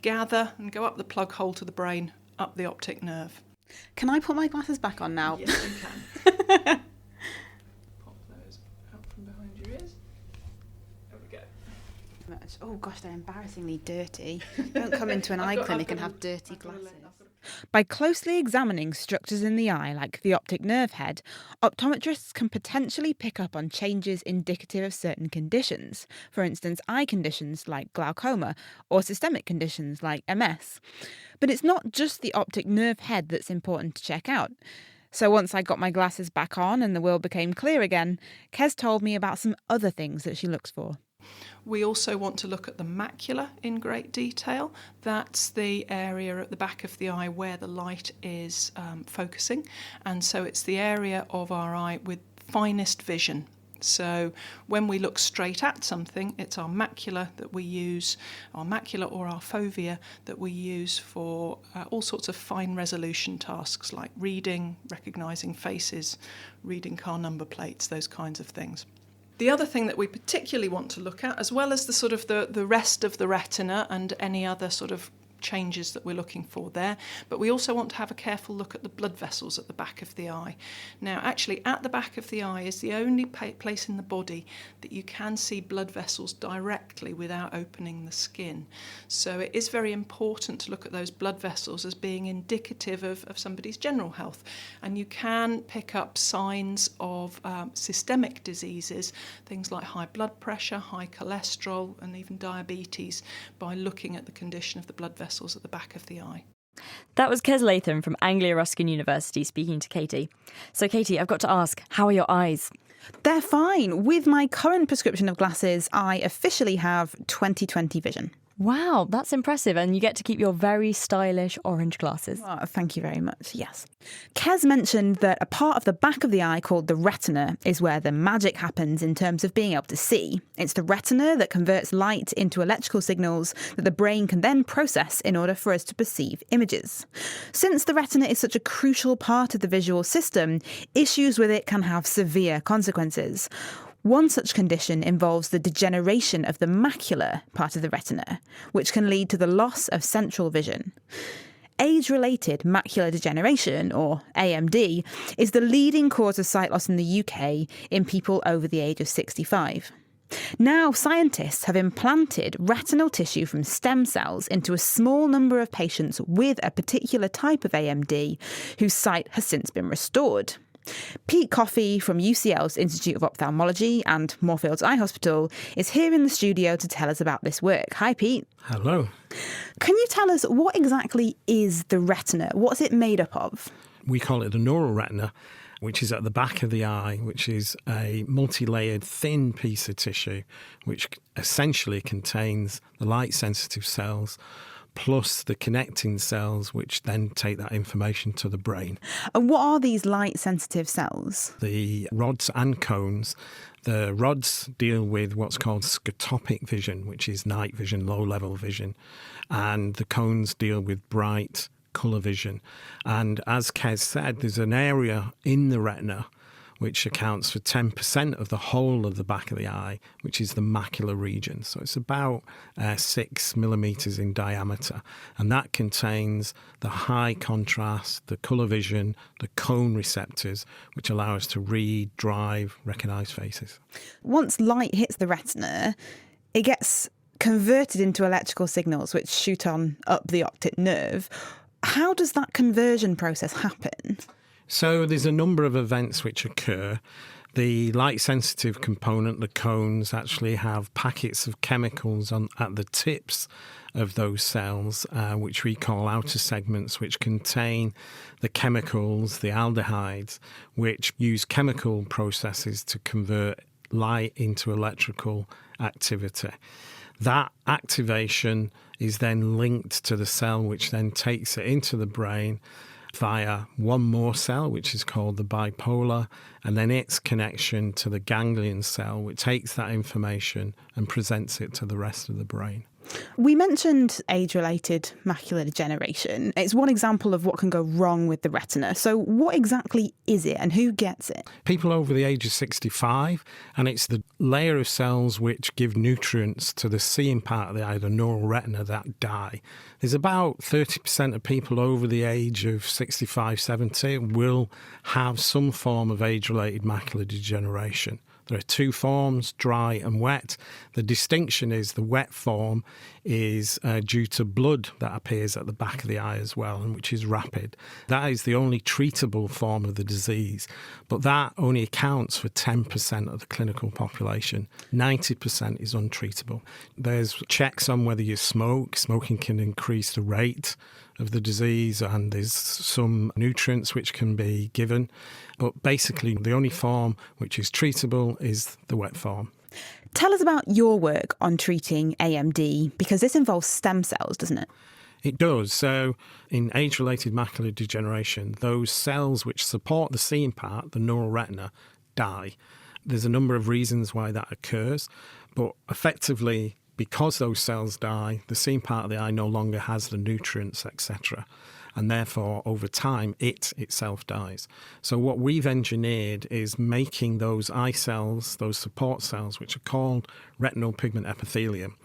gather and go up the plug hole to the brain, up the optic nerve. Can I put my glasses back on now? Yes, you can. Pop those out from behind your ears. There we go. Oh gosh, they're embarrassingly dirty. Don't come into an eye clinic and have dirty glasses. By closely examining structures in the eye, like the optic nerve head, optometrists can potentially pick up on changes indicative of certain conditions, for instance, eye conditions like glaucoma or systemic conditions like MS. But it's not just the optic nerve head that's important to check out. So once I got my glasses back on and the world became clear again, Kez told me about some other things that she looks for. We also want to look at the macula in great detail. That's the area at the back of the eye where the light is focusing. And so it's the area of our eye with finest vision. So when we look straight at something, it's our macula that we use, our macula or our fovea that we use for all sorts of fine resolution tasks like reading, recognising faces, reading car number plates, those kinds of things. The other thing that we particularly want to look at, as well as the sort of the rest of the retina and any other sort of changes that we're looking for there, but we also want to have a careful look at the blood vessels at the back of the eye. Now, actually, at the back of the eye is the only place in the body that you can see blood vessels directly without opening the skin. So it is very important to look at those blood vessels as being indicative of somebody's general health. And you can pick up signs of systemic diseases, things like high blood pressure, high cholesterol, and even diabetes by looking at the condition of the blood vessels at the back of the eye. That was Kez Latham from Anglia Ruskin University speaking to Katie. So Katie, I've got to ask, how are your eyes? They're fine. With my current prescription of glasses, I officially have 20/20 vision. Wow, that's impressive. And you get to keep your very stylish orange glasses. Oh, thank you very much, yes. Kez mentioned that a part of the back of the eye called the retina is where the magic happens in terms of being able to see. It's the retina that converts light into electrical signals that the brain can then process in order for us to perceive images. Since the retina is such a crucial part of the visual system, issues with it can have severe consequences. One such condition involves the degeneration of the macular part of the retina, which can lead to the loss of central vision. Age-related macular degeneration, or AMD, is the leading cause of sight loss in the UK in people over the age of 65. Now, scientists have implanted retinal tissue from stem cells into a small number of patients with a particular type of AMD whose sight has since been restored. Pete Coffey from UCL's Institute of Ophthalmology and Moorfields Eye Hospital is here in the studio to tell us about this work. Hi, Pete. Hello. Can you tell us what exactly is the retina? What's it made up of? We call it the neural retina, which is at the back of the eye, which is a multi-layered thin piece of tissue, which essentially contains the light-sensitive cells plus the connecting cells, which then take that information to the brain. And what are these light-sensitive cells? The rods and cones. The rods deal with what's called scotopic vision, which is night vision, low-level vision. And the cones deal with bright colour vision. And as Kez said, there's an area in the retina which accounts for 10% of the whole of the back of the eye, which is the macular region. So it's about 6 millimetres in diameter. And that contains the high contrast, the colour vision, the cone receptors, which allow us to read, drive, recognise faces. Once light hits the retina, it gets converted into electrical signals which shoot on up the optic nerve. How does that conversion process happen? So there's a number of events which occur. The light-sensitive component, the cones, actually have packets of chemicals at the tips of those cells, which we call outer segments, which contain the chemicals, the aldehydes, which use chemical processes to convert light into electrical activity. That activation is then linked to the cell, which then takes it into the brain via one more cell, which is called the bipolar, and then its connection to the ganglion cell, which takes that information and presents it to the rest of the brain. We mentioned age-related macular degeneration. It's one example of what can go wrong with the retina. So what exactly is it and who gets it? People over the age of 65, and it's the layer of cells which give nutrients to the seeing part of the eye, the neural retina, that die. There's about 30% of people over the age of 65, 70 will have some form of age-related macular degeneration. There are two forms, dry and wet. The distinction is the wet form is due to blood that appears at the back of the eye as well, and which is rapid. That is the only treatable form of the disease, but that only accounts for 10% of the clinical population. 90% is untreatable. There's checks on whether you smoke. Smoking can increase the rate of the disease, and there's some nutrients which can be given. But basically, the only form which is treatable is the wet form. Tell us about your work on treating AMD, because this involves stem cells, doesn't it? It does. So in age-related macular degeneration, those cells which support the seeing part, the neural retina, die. There's a number of reasons why that occurs, but effectively, because those cells die, the seeing part of the eye no longer has the nutrients, etc. And therefore, over time, it itself dies. So what we've engineered is making those eye cells, those support cells, which are called retinal pigment epithelium,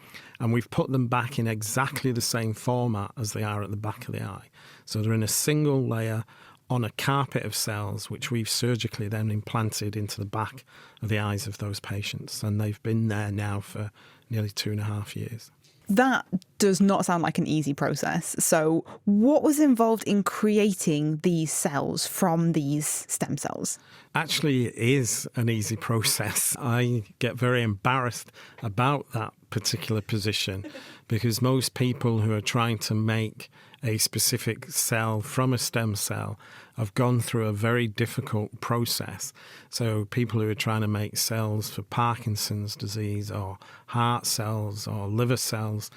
and we've put them back in exactly the same format as they are at the back of the eye. So they're in a single layer on a carpet of cells, which we've surgically then implanted into the back of the eyes of those patients. And they've been there now for nearly 2.5 years. That does not sound like an easy process. So what was involved in creating these cells from these stem cells? Actually, it is an easy process. I get very embarrassed about that particular position because most people who are trying to make a specific cell from a stem cell have gone through a very difficult process. So people who are trying to make cells for Parkinson's disease or heart cells or liver cells,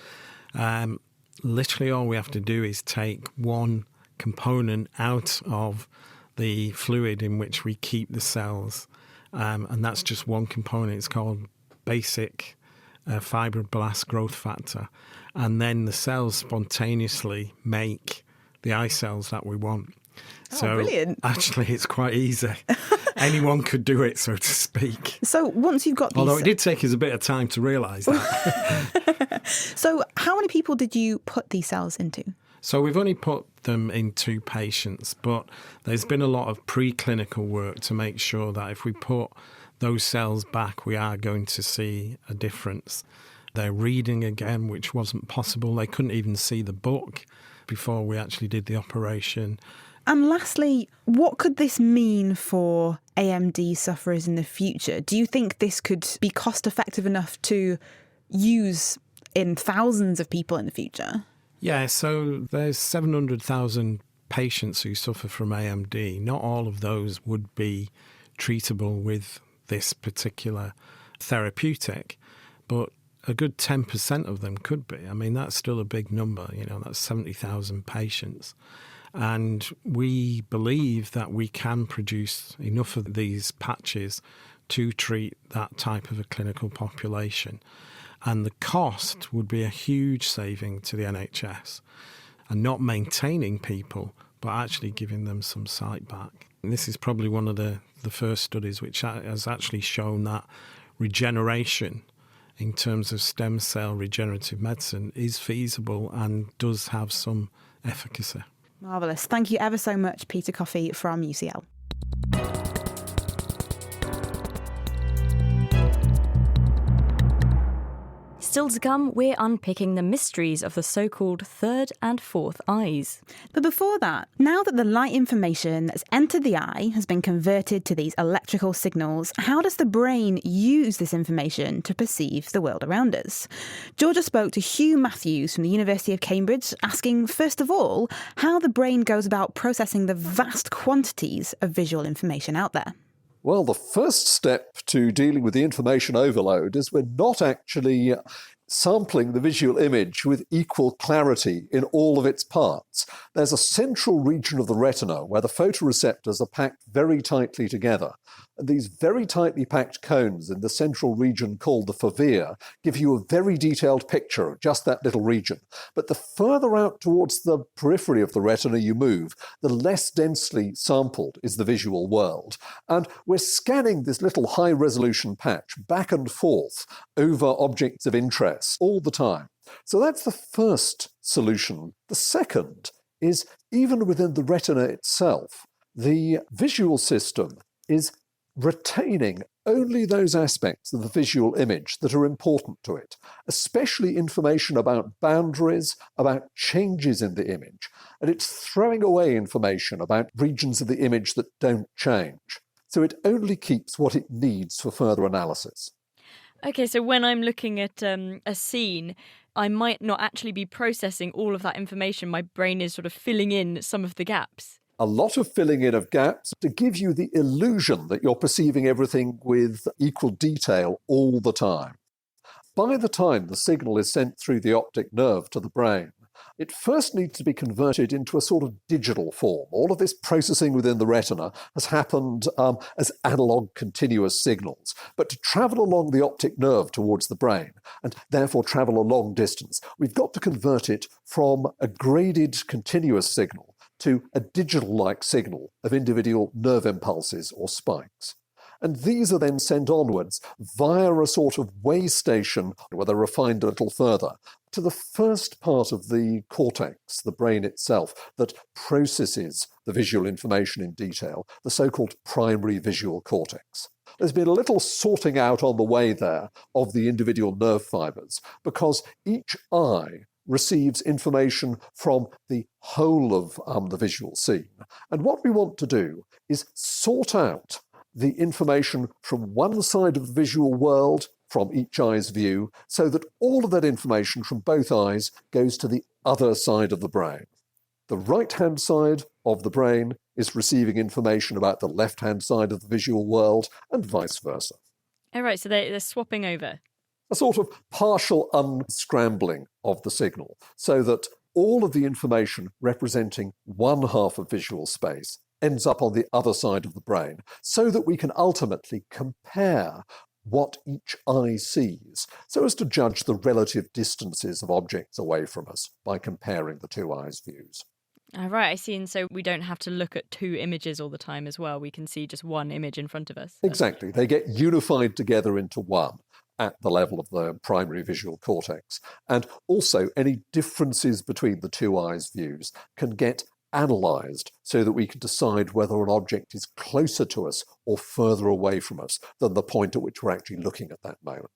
literally all we have to do is take one component out of the fluid in which we keep the cells, and that's just one component. It's called basic fibroblast growth factor, and then the cells spontaneously make the eye cells that we want. Oh, so brilliant. Actually, it's quite easy. anyone could do it, so to speak. So once you've got these... Although it did take us a bit of time to realise that. So how many people did you put these cells into? So we've only put them in 2 patients, but there's been a lot of preclinical work to make sure that if we put those cells back, we are going to see a difference. They're reading again, which wasn't possible. They couldn't even see the book before we actually did the operation. And lastly, what could this mean for AMD sufferers in the future? Do you think this could be cost effective enough to use in thousands of people in the future? Yeah, so there's 700,000 patients who suffer from AMD. Not all of those would be treatable with this particular therapeutic, but a good 10% of them could be. I mean, that's still a big number, that's 70,000 patients. And we believe that we can produce enough of these patches to treat that type of a clinical population. And the cost would be a huge saving to the NHS, and not maintaining people, but actually giving them some sight back. And this is probably one of the first studies which has actually shown that regeneration in terms of stem cell regenerative medicine is feasible and does have some efficacy. Marvellous. Thank you ever so much, Peter Coffey from UCL. Still to come, we're unpicking the mysteries of the so-called third and fourth eyes. But before that, now that the light information that's entered the eye has been converted to these electrical signals, how does the brain use this information to perceive the world around us? Georgia spoke to Hugh Matthews from the University of Cambridge, asking, first of all, how the brain goes about processing the vast quantities of visual information out there. Well, the first step to dealing with the information overload is we're not actually sampling the visual image with equal clarity in all of its parts. There's a central region of the retina where the photoreceptors are packed very tightly together. And these very tightly packed cones in the central region called the fovea give you a very detailed picture of just that little region. But the further out towards the periphery of the retina you move, the less densely sampled is the visual world. And we're scanning this little high-resolution patch back and forth over objects of interest all the time. So that's the first solution. The second is, even within the retina itself, the visual system is retaining only those aspects of the visual image that are important to it, especially information about boundaries, about changes in the image, and it's throwing away information about regions of the image that don't change. So it only keeps what it needs for further analysis. Okay, so when I'm looking at a scene, I might not actually be processing all of that information. My brain is sort of filling in some of the gaps. A lot of filling in of gaps to give you the illusion that you're perceiving everything with equal detail all the time. By the time the signal is sent through the optic nerve to the brain, it first needs to be converted into a sort of digital form. All of this processing within the retina has happened as analog continuous signals. But to travel along the optic nerve towards the brain, and therefore travel a long distance, we've got to convert it from a graded continuous signal to a digital-like signal of individual nerve impulses or spikes. And these are then sent onwards via a sort of way station, where they're refined a little further, to the first part of the cortex, the brain itself, that processes the visual information in detail, the so-called primary visual cortex. There's been a little sorting out on the way there of the individual nerve fibers, because each eye receives information from the whole of the visual scene. And what we want to do is sort out the information from one side of the visual world, from each eye's view, so that all of that information from both eyes goes to the other side of the brain. The right-hand side of the brain is receiving information about the left-hand side of the visual world, and vice versa. All right, so they're swapping over. A sort of partial unscrambling of the signal, so that all of the information representing one half of visual space ends up on the other side of the brain, so that we can ultimately compare what each eye sees, so as to judge the relative distances of objects away from us by comparing the two eyes' views. Right, I see. And so we don't have to look at two images all the time as well. We can see just one image in front of us. Exactly. They get unified together into one at the level of the primary visual cortex. And also, any differences between the two eyes' views can get analysed so that we can decide whether an object is closer to us or further away from us than the point at which we're actually looking at that moment.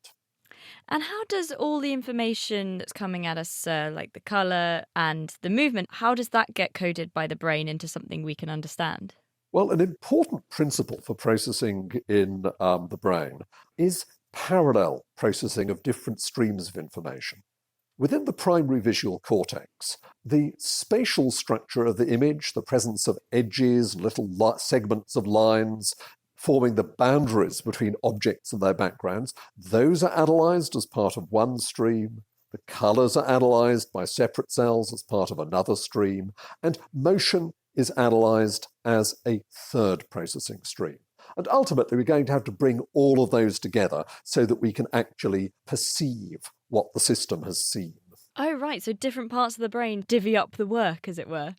And how does all the information that's coming at us, like the colour and the movement, how does that get coded by the brain into something we can understand? Well, an important principle for processing in the brain is parallel processing of different streams of information. Within the primary visual cortex, the spatial structure of the image, the presence of edges, little segments of lines, forming the boundaries between objects and their backgrounds, those are analysed as part of one stream. The colours are analysed by separate cells as part of another stream. And motion is analysed as a third processing stream. And ultimately, we're going to have to bring all of those together so that we can actually perceive what the system has seen. Oh, right. So different parts of the brain divvy up the work, as it were.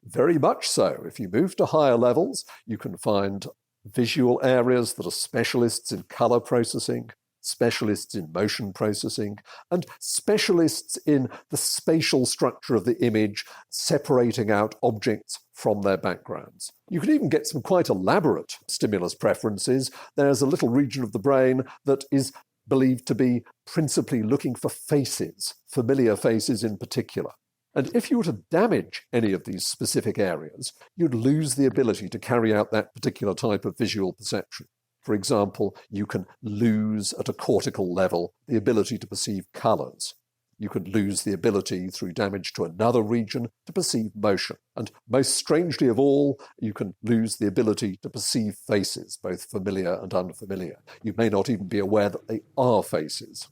Very much so. If you move to higher levels, you can find visual areas that are specialists in colour processing, specialists in motion processing, and specialists in the spatial structure of the image, separating out objects from their backgrounds. You can even get some quite elaborate stimulus preferences. There's a little region of the brain that is believed to be principally looking for faces, familiar faces in particular. And if you were to damage any of these specific areas, you'd lose the ability to carry out that particular type of visual perception. For example, you can lose at a cortical level the ability to perceive colours. You could lose the ability through damage to another region to perceive motion. And most strangely of all, you can lose the ability to perceive faces, both familiar and unfamiliar. You may not even be aware that they are faces.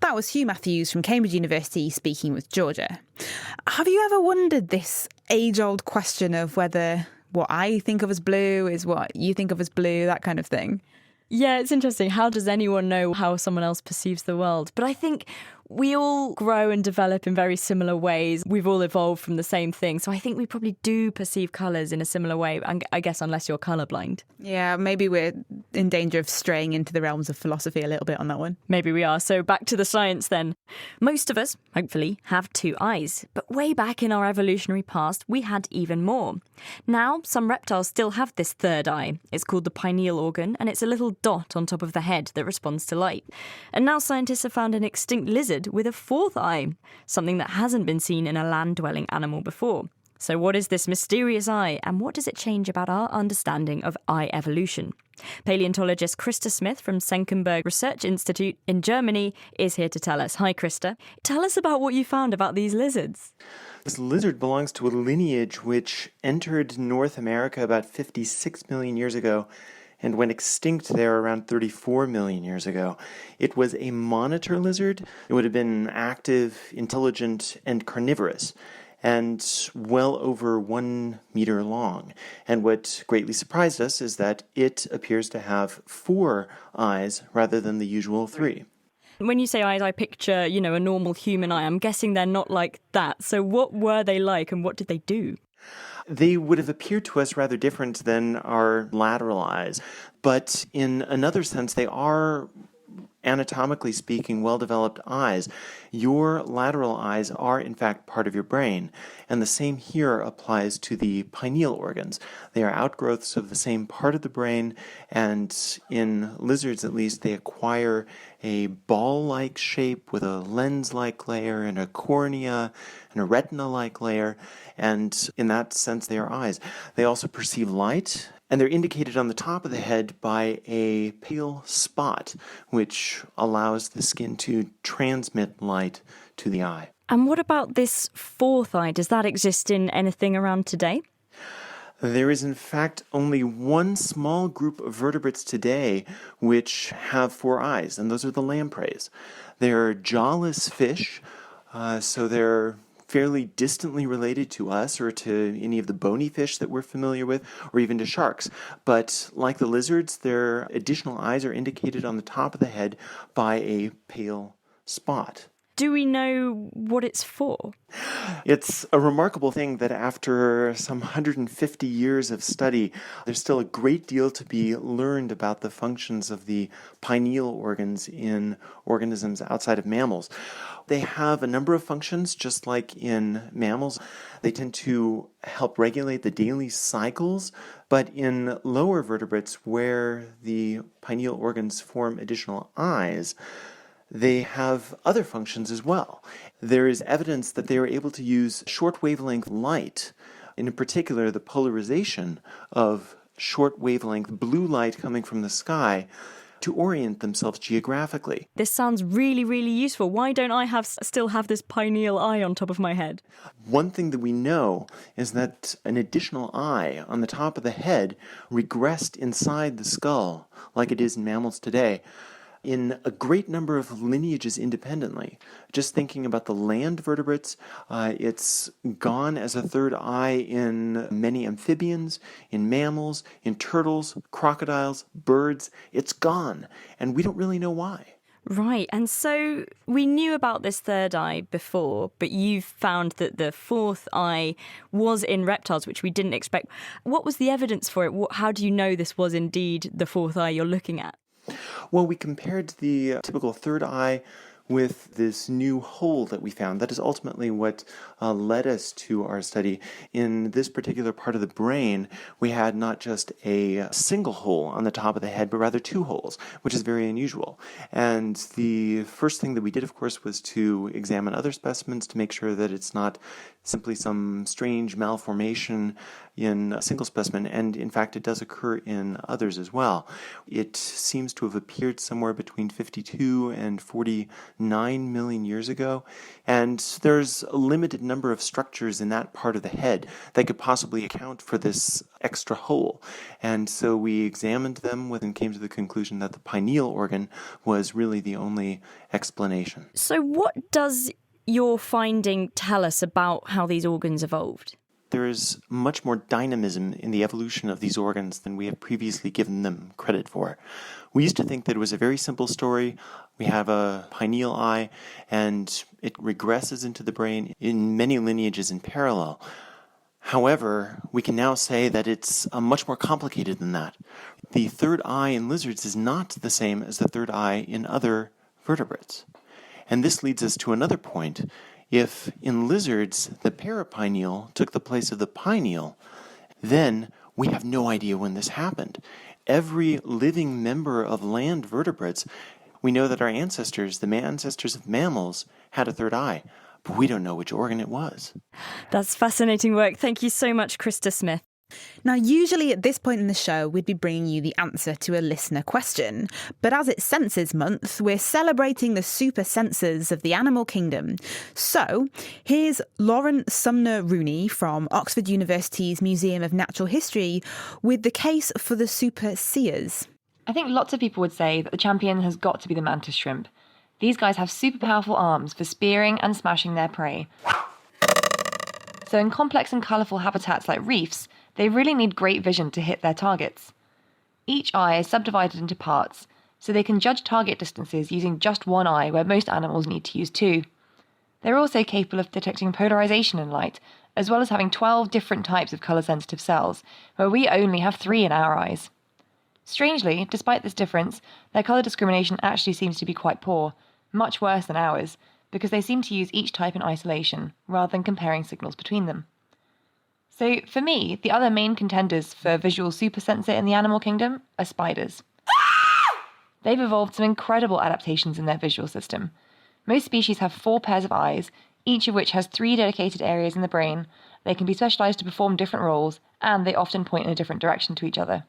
That was Hugh Matthews from Cambridge University speaking with Georgia. Have you ever wondered this age-old question of whether what I think of as blue is what you think of as blue, that kind of thing? Yeah, it's interesting. How does anyone know how someone else perceives the world? But I think we all grow and develop in very similar ways. We've all evolved from the same thing. So I think we probably do perceive colours in a similar way, I guess, unless you're colourblind. Yeah, maybe we're in danger of straying into the realms of philosophy a little bit on that one. Maybe we are. So back to the science then. Most of us, hopefully, have two eyes. But way back in our evolutionary past, we had even more. Now, some reptiles still have this third eye. It's called the pineal organ, and it's a little dot on top of the head that responds to light. And now scientists have found an extinct lizard with a fourth eye, something that hasn't been seen in a land-dwelling animal before. So what is this mysterious eye, and what does it change about our understanding of eye evolution? Paleontologist Krista Smith from Senckenberg Research Institute in Germany is here to tell us. Hi, Krista. Tell us about what you found about these lizards. This lizard belongs to a lineage which entered North America about 56 million years ago and went extinct there around 34 million years ago. It was a monitor lizard. It would have been active, intelligent, and carnivorous, and well over 1 meter long. And what greatly surprised us is that it appears to have 4 eyes rather than the usual 3. When you say eyes, I picture, a normal human eye. I'm guessing they're not like that. So what were they like and what did they do? They would have appeared to us rather different than our lateral eyes, but in another sense, they are, anatomically speaking, well-developed eyes. Your lateral eyes are, in fact, part of your brain, and the same here applies to the pineal organs. They are outgrowths of the same part of the brain, and in lizards, at least, they acquire a ball-like shape with a lens-like layer and a cornea and a retina-like layer, and in that sense, they are eyes. They also perceive light, and they're indicated on the top of the head by a pale spot, which allows the skin to transmit light to the eye. And what about this fourth eye? Does that exist in anything around today? There is, in fact, only one small group of vertebrates today which have 4 eyes, and those are the lampreys. They're jawless fish, so they're fairly distantly related to us or to any of the bony fish that we're familiar with, or even to sharks. But like the lizards, their additional eyes are indicated on the top of the head by a pale spot. do we know what it's for? It's a remarkable thing that after some 150 years of study, there's still a great deal to be learned about the functions of the pineal organs in organisms outside of mammals. They have a number of functions, just like in mammals. They tend to help regulate the daily cycles, but in lower vertebrates where the pineal organs form additional eyes, they have other functions as well. There is evidence that they are able to use short wavelength light, and in particular the polarization of short wavelength blue light coming from the sky, to orient themselves geographically. This sounds really, really useful. Why don't I still have this pineal eye on top of my head? One thing that we know is that an additional eye on the top of the head regressed inside the skull, like it is in mammals today, in a great number of lineages independently. Just thinking about the land vertebrates, it's gone as a third eye in many amphibians, in mammals, in turtles, crocodiles, birds. It's gone, and we don't really know why. Right, and so we knew about this third eye before, but you've found that the fourth eye was in reptiles, which we didn't expect. What was the evidence for it? How do you know this was indeed the fourth eye you're looking at? Well, we compared the typical third eye with this new hole that we found. That is ultimately what led us to our study. In this particular part of the brain, we had not just a single hole on the top of the head, but rather two holes, which is very unusual. And the first thing that we did, of course, was to examine other specimens to make sure that it's not simply some strange malformation in a single specimen, and in fact it does occur in others as well. It seems to have appeared somewhere between 52 and 49 million years ago, and there's a limited number of structures in that part of the head that could possibly account for this extra hole. And so we examined them and came to the conclusion that the pineal organ was really the only explanation. So what does your finding tell us about how these organs evolved? There is much more dynamism in the evolution of these organs than we have previously given them credit for. We used to think that it was a very simple story. We have a pineal eye, and it regresses into the brain in many lineages in parallel. However, we can now say that it's much more complicated than that. The third eye in lizards is not the same as the third eye in other vertebrates. And this leads us to another point. If in lizards the parapineal took the place of the pineal, then we have no idea when this happened. Every living member of land vertebrates, we know that our ancestors, the ancestors of mammals, had a third eye, but we don't know which organ it was. That's fascinating work. Thank you so much, Krista Smith. Now, usually at this point in the show, we'd be bringing you the answer to a listener question. But as it's Senses Month, we're celebrating the super senses of the animal kingdom. So here's Lauren Sumner Rooney from Oxford University's Museum of Natural History with the case for the super seers. I think lots of people would say that the champion has got to be the mantis shrimp. These guys have super powerful arms for spearing and smashing their prey. So in complex and colourful habitats like reefs, they really need great vision to hit their targets. Each eye is subdivided into parts, so they can judge target distances using just one eye where most animals need to use two. They're also capable of detecting polarization in light, as well as having 12 different types of colour-sensitive cells, where we only have 3 in our eyes. Strangely, despite this difference, their colour discrimination actually seems to be quite poor, much worse than ours, because they seem to use each type in isolation, rather than comparing signals between them. So, for me, the other main contenders for visual supersensor in the animal kingdom are spiders. They've evolved some incredible adaptations in their visual system. Most species have 4 pairs of eyes, each of which has 3 dedicated areas in the brain. They can be specialised to perform different roles, and they often point in a different direction to each other.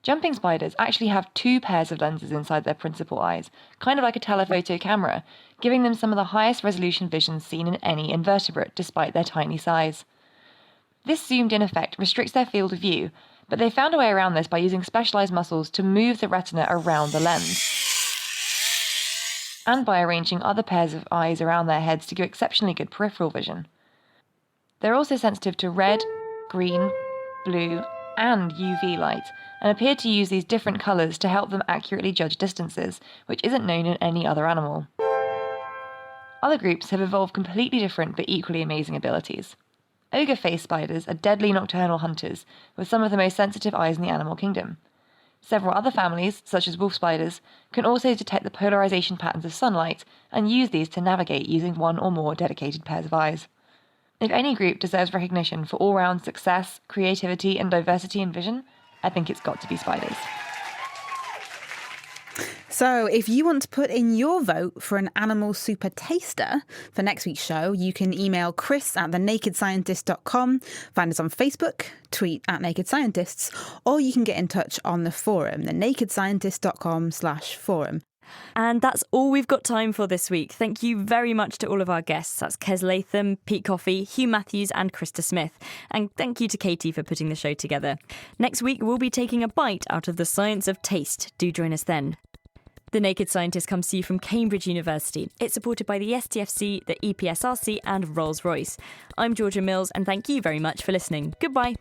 Jumping spiders actually have 2 pairs of lenses inside their principal eyes, kind of like a telephoto camera, giving them some of the highest resolution vision seen in any invertebrate, despite their tiny size. This zoomed-in effect restricts their field of view, but they found a way around this by using specialised muscles to move the retina around the lens, and by arranging other pairs of eyes around their heads to give exceptionally good peripheral vision. They're also sensitive to red, green, blue, and UV light, and appear to use these different colours to help them accurately judge distances, which isn't known in any other animal. Other groups have evolved completely different but equally amazing abilities. Ogre-faced spiders are deadly nocturnal hunters with some of the most sensitive eyes in the animal kingdom. Several other families, such as wolf spiders, can also detect the polarization patterns of sunlight and use these to navigate using one or more dedicated pairs of eyes. If any group deserves recognition for all-round success, creativity and diversity in vision, I think it's got to be spiders. So if you want to put in your vote for an animal super taster for next week's show, you can email chris@thenakedscientist.com, find us on Facebook, tweet @nakedscientists, or you can get in touch on the forum, thenakedscientist.com/forum. And that's all we've got time for this week. Thank you very much to all of our guests. That's Kes Latham, Pete Coffey, Hugh Matthews and Krista Smith. And thank you to Katie for putting the show together. Next week, we'll be taking a bite out of the science of taste. Do join us then. The Naked Scientist comes to you from Cambridge University. It's supported by the STFC, the EPSRC and Rolls-Royce. I'm Georgia Mills and thank you very much for listening. Goodbye.